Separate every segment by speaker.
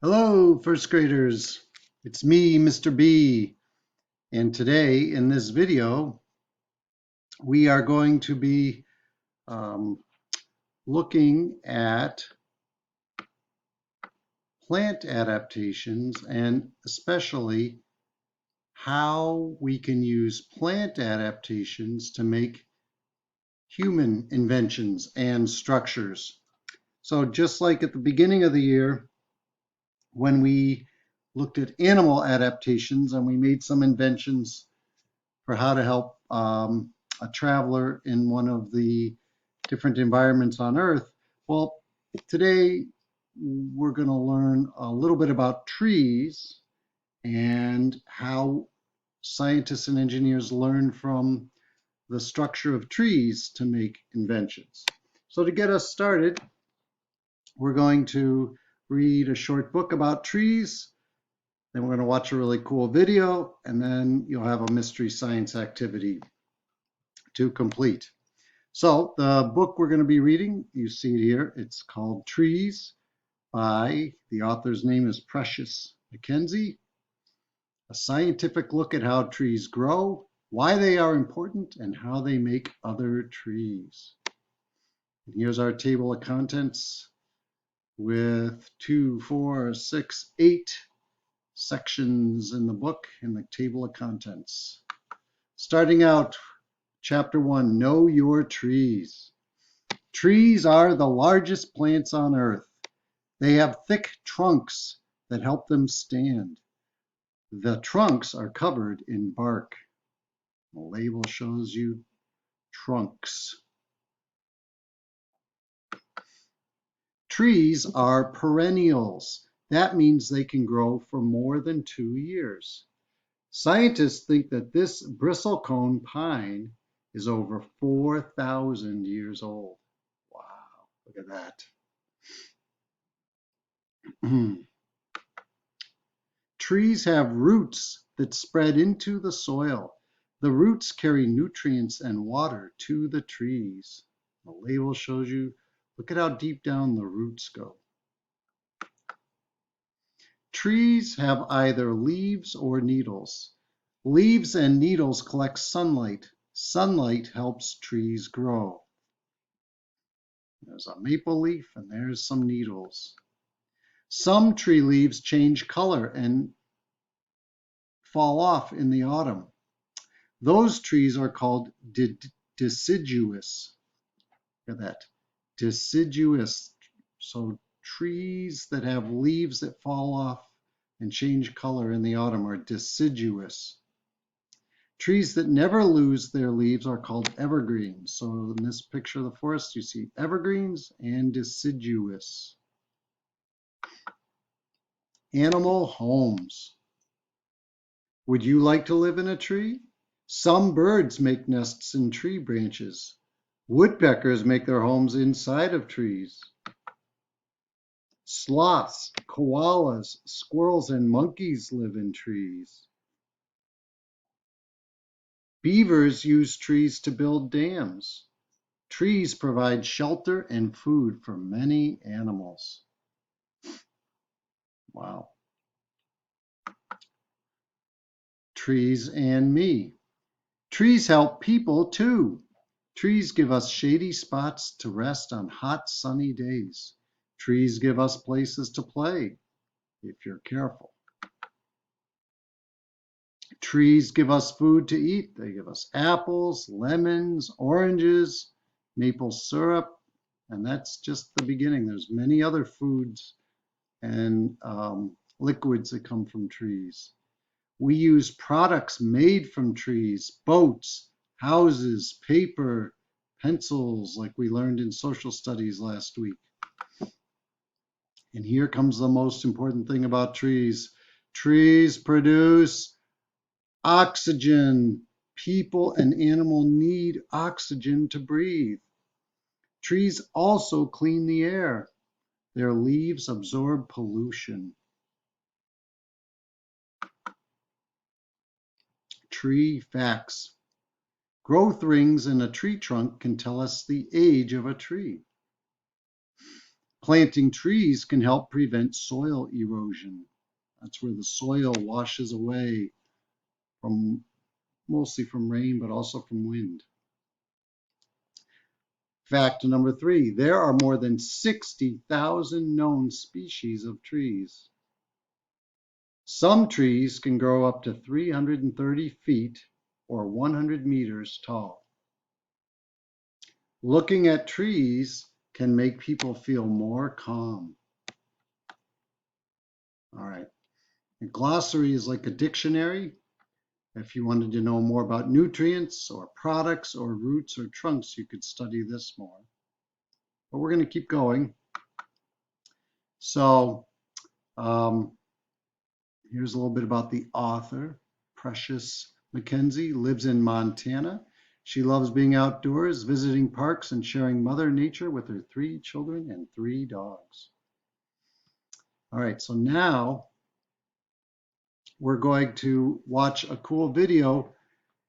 Speaker 1: Hello, first graders. It's me, Mr. B. And today in this video, we are going to be um, looking at plant adaptations and especially how we can use plant adaptations to make human inventions and structures. So just like at the beginning of the year, when we looked at animal adaptations and we made some inventions for how to help a traveler in one of the different environments on Earth. Well, today we're going to learn a little bit about trees and how scientists and engineers learn from the structure of trees to make inventions. So to get us started, we're going to read a short book about trees. Then we're going to watch a really cool video, and then you'll have a mystery science activity to complete. So the book we're going to be reading, you see it here, it's called Trees the author's name is Precious McKenzie. A scientific look at how trees grow, why they are important, and how they make other trees. And here's our table of contents with 2, 4, 6, 8 sections in the book in the table of contents. Starting out, Chapter 1, Know Your Trees. Trees are the largest plants on Earth. They have thick trunks that help them stand. The trunks are covered in bark. The label shows you trunks. Trees are perennials. That means they can grow for more than 2 years. Scientists think that this bristlecone pine is over 4,000 years old. Wow, look at that. Trees have roots that spread into the soil. The roots carry nutrients and water to the trees. The label shows you, look at how deep down the roots go. Trees have either leaves or needles. Leaves and needles collect sunlight. Sunlight helps trees grow. There's a maple leaf and there's some needles. Some tree leaves change color and fall off in the autumn. Those trees are called deciduous. Look at that, deciduous. So trees that have leaves that fall off and change color in the autumn are deciduous. Trees that never lose their leaves are called evergreens. So in this picture of the forest, you see evergreens and deciduous. Animal homes. Would you like to live in a tree? Some birds make nests in tree branches. Woodpeckers make their homes inside of trees. Sloths, koalas, squirrels, and monkeys live in trees. Beavers use trees to build dams. Trees provide shelter and food for many animals. Wow. Trees and me. Trees help people too. Trees give us shady spots to rest on hot, sunny days. Trees give us places to play, if you're careful. Trees give us food to eat. They give us apples, lemons, oranges, maple syrup, and that's just the beginning. There's many other foods and liquids that come from trees. We use products made from trees, boats, houses, paper, pencils, like we learned in social studies last week. And here comes the most important thing about trees. Trees produce oxygen. People and animals need oxygen to breathe. Trees also clean the air. Their leaves absorb pollution. Tree facts. Growth rings in a tree trunk can tell us the age of a tree. Planting trees can help prevent soil erosion. That's where the soil washes away mostly from rain, but also from wind. Fact number 3, there are more than 60,000 known species of trees. Some trees can grow up to 330 feet or 100 meters tall. Looking at trees can make people feel more calm. All right. A glossary is like a dictionary. If you wanted to know more about nutrients or products or roots or trunks, you could study this more. But we're going to keep going. So here's a little bit about the author. Precious McKenzie lives in Montana. She loves being outdoors, visiting parks, and sharing Mother Nature with her 3 children and 3 dogs. All right, so now we're going to watch a cool video.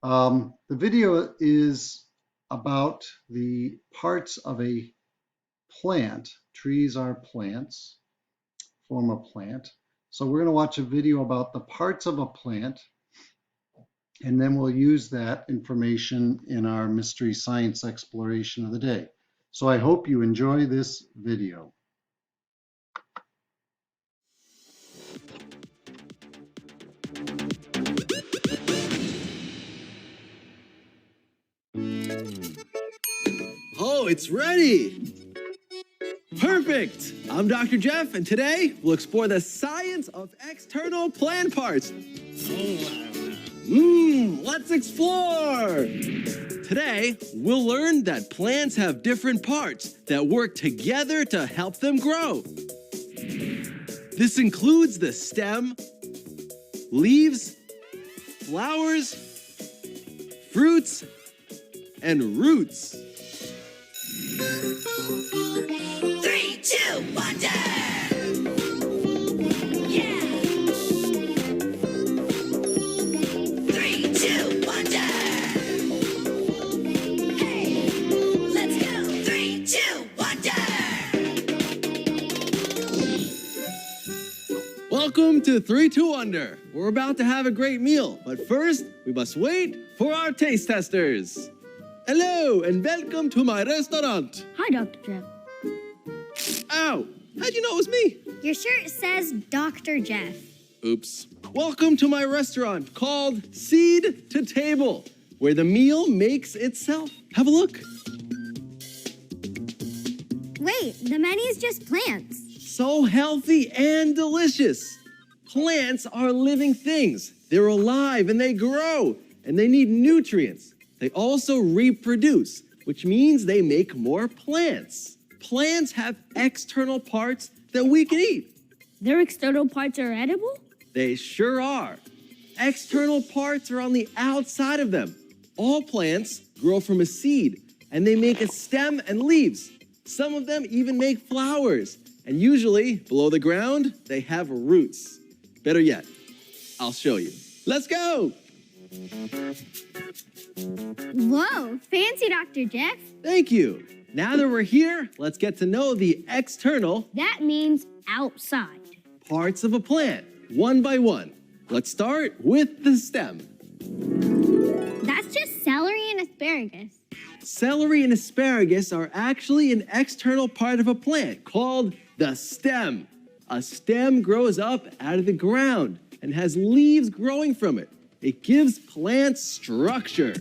Speaker 1: The video is about the parts of a plant. Trees are plants, form a plant. So we're going to watch a video about the parts of a plant, and then we'll use that information in our mystery science exploration of the day. So I hope you enjoy this video.
Speaker 2: Oh, it's ready! Perfect! I'm Dr. Jeff, and today we'll explore the science of external plant parts. Let's explore! Today, we'll learn that plants have different parts that work together to help them grow. This includes the stem, leaves, flowers, fruits, and roots.
Speaker 3: 3, 2, wonder! Yeah! 3, 2, wonder! Hey! Let's go! 3, 2, wonder!
Speaker 2: Welcome to 3, 2, Wonder. We're about to have a great meal, but first, we must wait for our taste testers. Hello, and welcome to my restaurant.
Speaker 4: Hi, Dr. Jeff.
Speaker 2: Ow! How'd you know it was me?
Speaker 4: Your shirt says Dr. Jeff.
Speaker 2: Oops. Welcome to my restaurant called Seed to Table, where the meal makes itself. Have a look.
Speaker 4: Wait, the menu's just plants.
Speaker 2: So healthy and delicious. Plants are living things. They're alive and they grow, and they need nutrients. They also reproduce, which means they make more plants. Plants have external parts that we can eat.
Speaker 4: Their external parts are edible?
Speaker 2: They sure are. External parts are on the outside of them. All plants grow from a seed, and they make a stem and leaves. Some of them even make flowers, and usually, below the ground, they have roots. Better yet, I'll show you. Let's go!
Speaker 4: Whoa, fancy, Dr. Jeff.
Speaker 2: Thank you. Now that we're here, let's get to know the external
Speaker 4: That means outside.
Speaker 2: parts of a plant, one by one. Let's start with the stem.
Speaker 4: That's just celery and asparagus.
Speaker 2: Celery and asparagus are actually an external part of a plant called the stem. A stem grows up out of the ground and has leaves growing from it. It gives plants structure.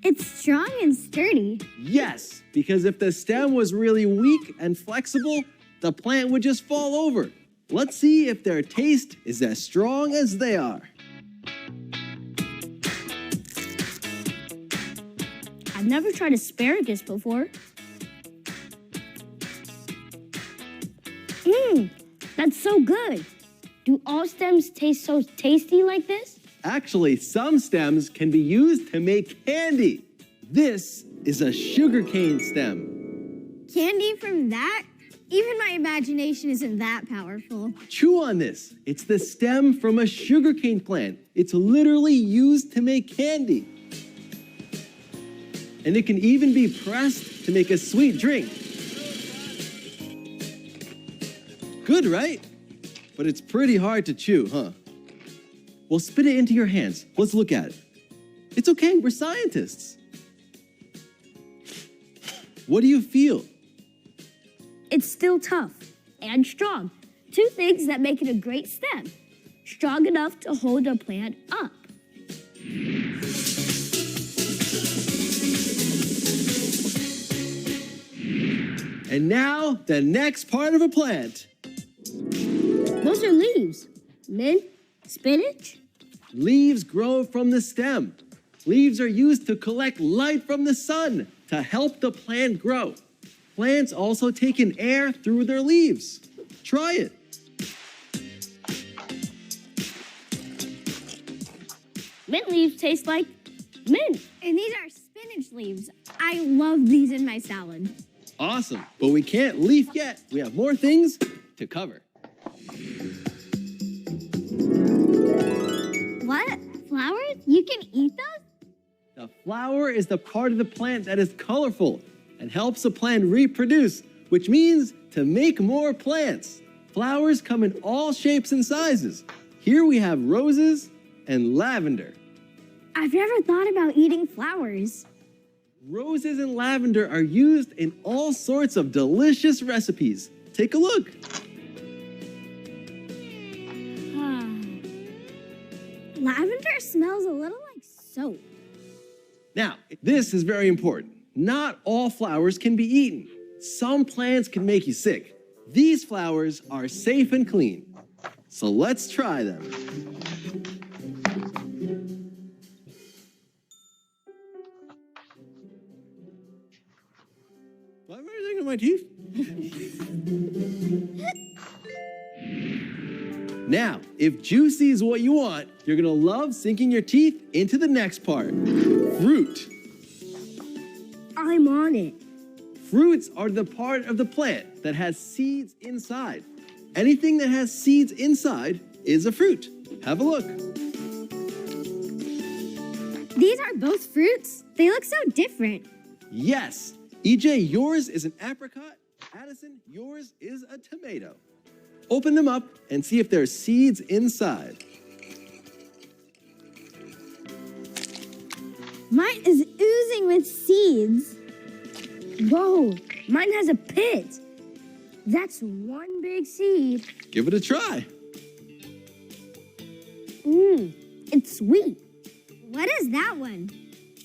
Speaker 4: It's strong and sturdy.
Speaker 2: Yes, because if the stem was really weak and flexible, the plant would just fall over. Let's see if their taste is as strong as they are.
Speaker 4: I've never tried asparagus before. That's so good. Do all stems taste so tasty like this?
Speaker 2: Actually, some stems can be used to make candy. This is a sugarcane stem.
Speaker 4: Candy from that? Even my imagination isn't that powerful.
Speaker 2: Chew on this. It's the stem from a sugarcane plant. It's literally used to make candy. And it can even be pressed to make a sweet drink. Good, right? But it's pretty hard to chew, huh? Well, spit it into your hands. Let's look at it. It's okay, we're scientists. What do you feel?
Speaker 4: It's still tough and strong. Two things that make it a great stem. Strong enough to hold a plant up.
Speaker 2: And now, the next part of a plant.
Speaker 4: Those are leaves. Mint, spinach.
Speaker 2: Leaves grow from the stem. Leaves are used to collect light from the sun to help the plant grow. Plants also take in air through their leaves. Try it.
Speaker 4: Mint leaves taste like mint.
Speaker 5: And these are spinach leaves. I love these in my salad.
Speaker 2: Awesome, but we can't leaf yet. We have more things to cover.
Speaker 5: What? Flowers? You can eat those?
Speaker 2: The flower is the part of the plant that is colorful and helps the plant reproduce, which means to make more plants. Flowers come in all shapes and sizes. Here we have roses and lavender.
Speaker 5: I've never thought about eating flowers.
Speaker 2: Roses and lavender are used in all sorts of delicious recipes. Take a look.
Speaker 5: Lavender smells a little like soap.
Speaker 2: Now, this is very important. Not all flowers can be eaten. Some plants can make you sick. These flowers are safe and clean. So let's try them. Why am I everything in my teeth? Now, if juicy is what you want, you're gonna love sinking your teeth into the next part, fruit.
Speaker 4: I'm on it.
Speaker 2: Fruits are the part of the plant that has seeds inside. Anything that has seeds inside is a fruit. Have a look.
Speaker 5: These are both fruits? They look so different.
Speaker 2: Yes, EJ, yours is an apricot. Addison, yours is a tomato. Open them up and see if there are seeds inside.
Speaker 5: Mine is oozing with seeds.
Speaker 4: Whoa, mine has a pit. That's one big seed.
Speaker 2: Give it a try.
Speaker 4: It's sweet.
Speaker 5: What is that one?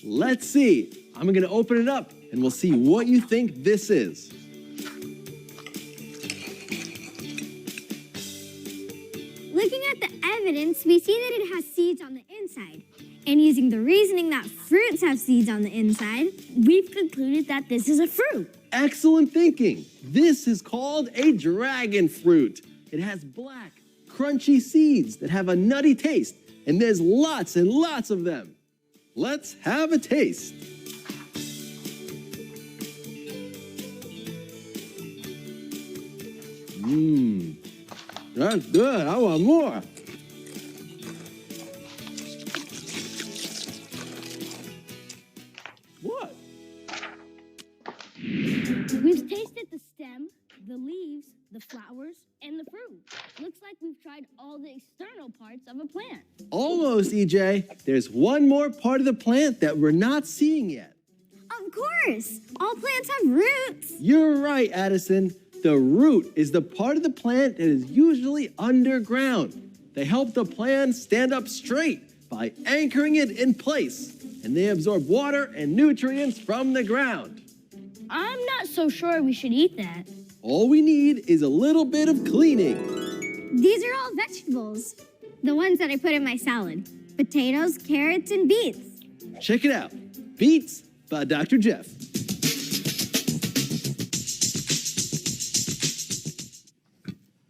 Speaker 2: Let's see. I'm gonna open it up and we'll see what you think this is.
Speaker 5: Looking at the evidence, we see that it has seeds on the inside. And using the reasoning that fruits have seeds on the inside,
Speaker 4: We've concluded that this is a fruit.
Speaker 2: Excellent thinking. This is called a dragon fruit. It has black, crunchy seeds that have a nutty taste, and there's lots and lots of them. Let's have a taste. That's good. I want more. What?
Speaker 4: We've tasted the stem, the leaves, the flowers, and the fruit. Looks like we've tried all the external parts of a plant.
Speaker 2: Almost, EJ. There's one more part of the plant that we're not seeing yet.
Speaker 5: of course, all plants have roots.
Speaker 2: You're right, Addison. The root is the part of the plant that is usually underground. They help the plant stand up straight by anchoring it in place, and they absorb water and nutrients from the ground.
Speaker 4: I'm not so sure we should eat that.
Speaker 2: All we need is a little bit of cleaning.
Speaker 5: These are all vegetables. The ones that I put in my salad. Potatoes, carrots, and beets.
Speaker 2: Check it out. Beets by Dr. Jeff.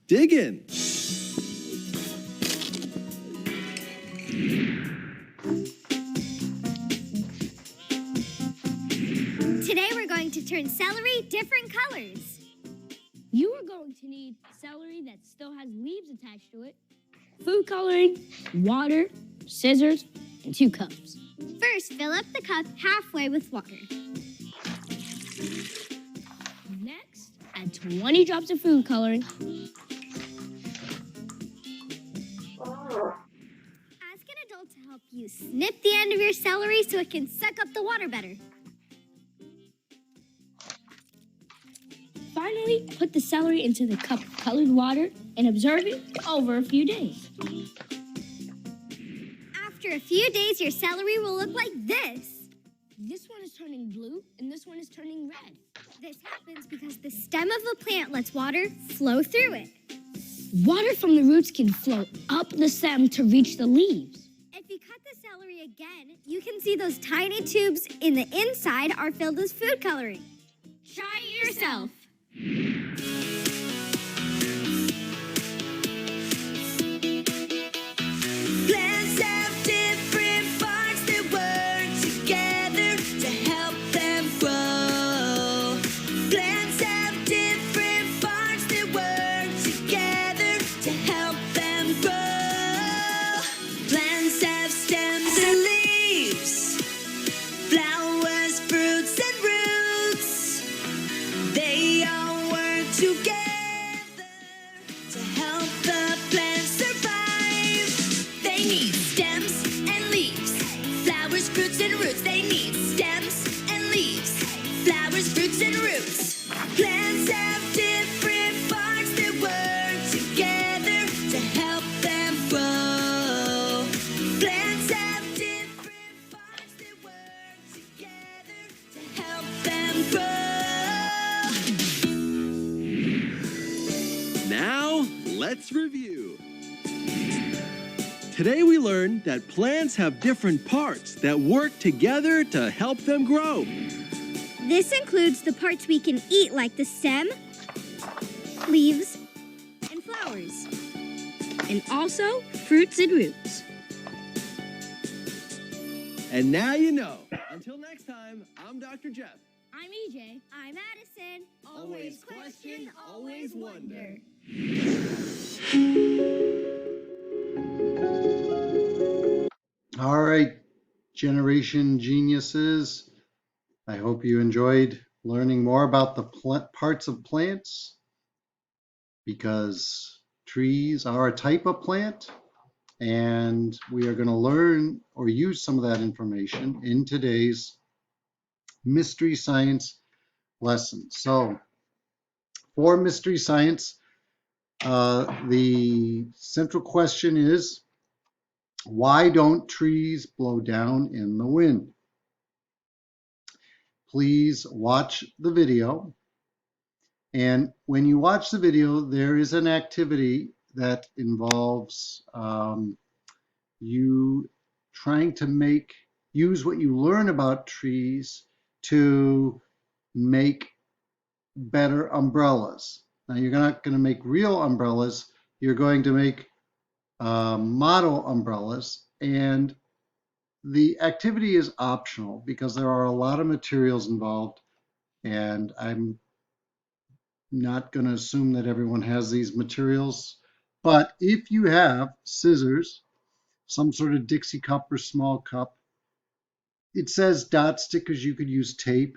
Speaker 2: Dig in.
Speaker 5: Today we're going to turn celery different colors.
Speaker 4: You are going to need celery that still has leaves attached to it, food coloring, water, scissors, and 2 cups.
Speaker 5: First, fill up the cup halfway with water.
Speaker 4: Next, add 20 drops of food coloring.
Speaker 5: Ask an adult to help you snip the end of your celery so it can suck up the water better.
Speaker 4: Finally, put the celery into the cup of colored water and observe it over a few days.
Speaker 5: After a few days, your celery will look like this.
Speaker 4: This one is turning blue and this one is turning red.
Speaker 5: This happens because the stem of the plant lets water flow through it.
Speaker 4: Water from the roots can flow up the stem to reach the leaves.
Speaker 5: If you cut the celery again, you can see those tiny tubes in the inside are filled with food coloring. Try it yourself.
Speaker 3: Plants have different parts that work together to help them grow. Plants have different parts that work together to help them grow. Plants have stems and leaves, flowers, fruits, and roots. They all work together to help the plant survive. They need stems and leaves, flowers, fruits, and roots. They need stems and leaves, flowers, fruits, and roots. Plants have different parts that work together to help them grow. Plants have different parts that work together to help them grow.
Speaker 2: Now, let's review. Today we learned that plants have different parts that work together to help them grow.
Speaker 5: This includes the parts we can eat like the stem, leaves, and flowers.
Speaker 4: And also fruits and roots.
Speaker 2: And now you know. Until next time, I'm Dr. Jeff.
Speaker 4: I'm EJ.
Speaker 5: I'm Addison.
Speaker 2: Always question, always wonder.
Speaker 1: All right, Generation Geniuses. I hope you enjoyed learning more about the parts of plants, because trees are a type of plant, and we are going to learn or use some of that information in today's Mystery Science lesson. So for Mystery Science, the central question is, why don't trees blow down in the wind? Please watch the video. And when you watch the video, there is an activity that involves you trying to use what you learn about trees to make better umbrellas. Now, you're not going to make real umbrellas. You're going to make model umbrellas, and the activity is optional because there are a lot of materials involved, and I'm not going to assume that everyone has these materials. But if you have scissors, some sort of Dixie cup or small cup, it says dot stickers, you could use tape,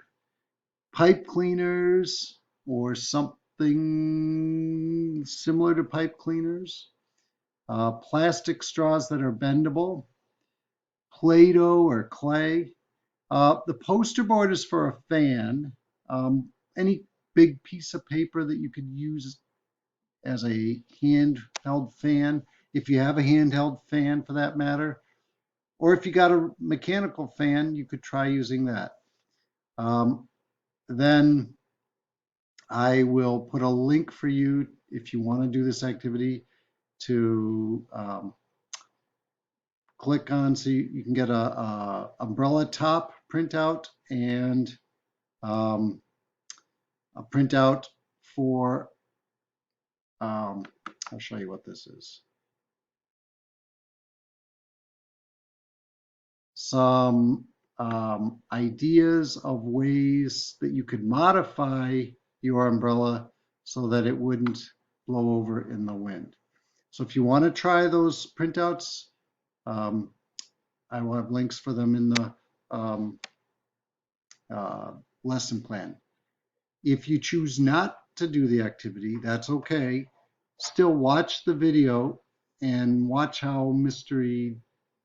Speaker 1: pipe cleaners, or something similar to pipe cleaners, plastic straws that are bendable, Play-Doh or clay. The poster board is for a fan. Any big piece of paper that you could use as a handheld fan, if you have a handheld fan for that matter, or if you got a mechanical fan, you could try using that. Then I will put a link for you if you want to do this activity to click on, so you can get a umbrella top printout and a printout for, I'll show you what this is. Some ideas of ways that you could modify your umbrella so that it wouldn't blow over in the wind. So if you want to try those printouts, I will have links for them in the lesson plan. If you choose not to do the activity, that's okay. Still watch the video and watch how Mystery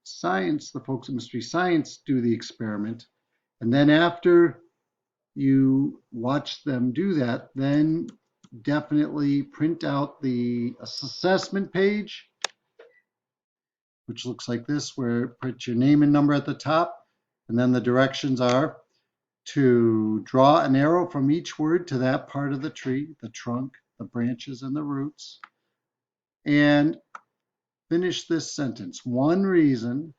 Speaker 1: Science, the folks at Mystery Science, do the experiment. And then after you watch them do that, then definitely print out the assessment page, which looks like this, where put your name and number at the top. And then the directions are to draw an arrow from each word to that part of the tree, the trunk, the branches, and the roots. And finish this sentence. One reason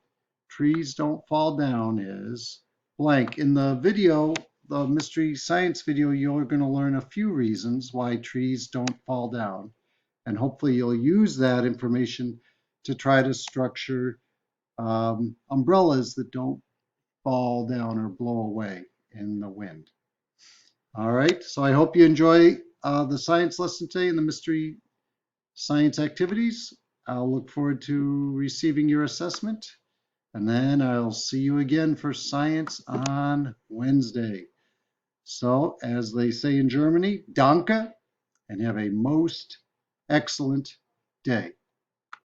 Speaker 1: trees don't fall down is blank. In the video, the Mystery Science video, you're going to learn a few reasons why trees don't fall down. And hopefully you'll use that information to try to structure umbrellas that don't fall down or blow away in the wind. All right, so I hope you enjoy the science lesson today and the Mystery Science activities. I'll look forward to receiving your assessment, and then I'll see you again for science on Wednesday. So, as they say in Germany, danke, and have a most excellent day.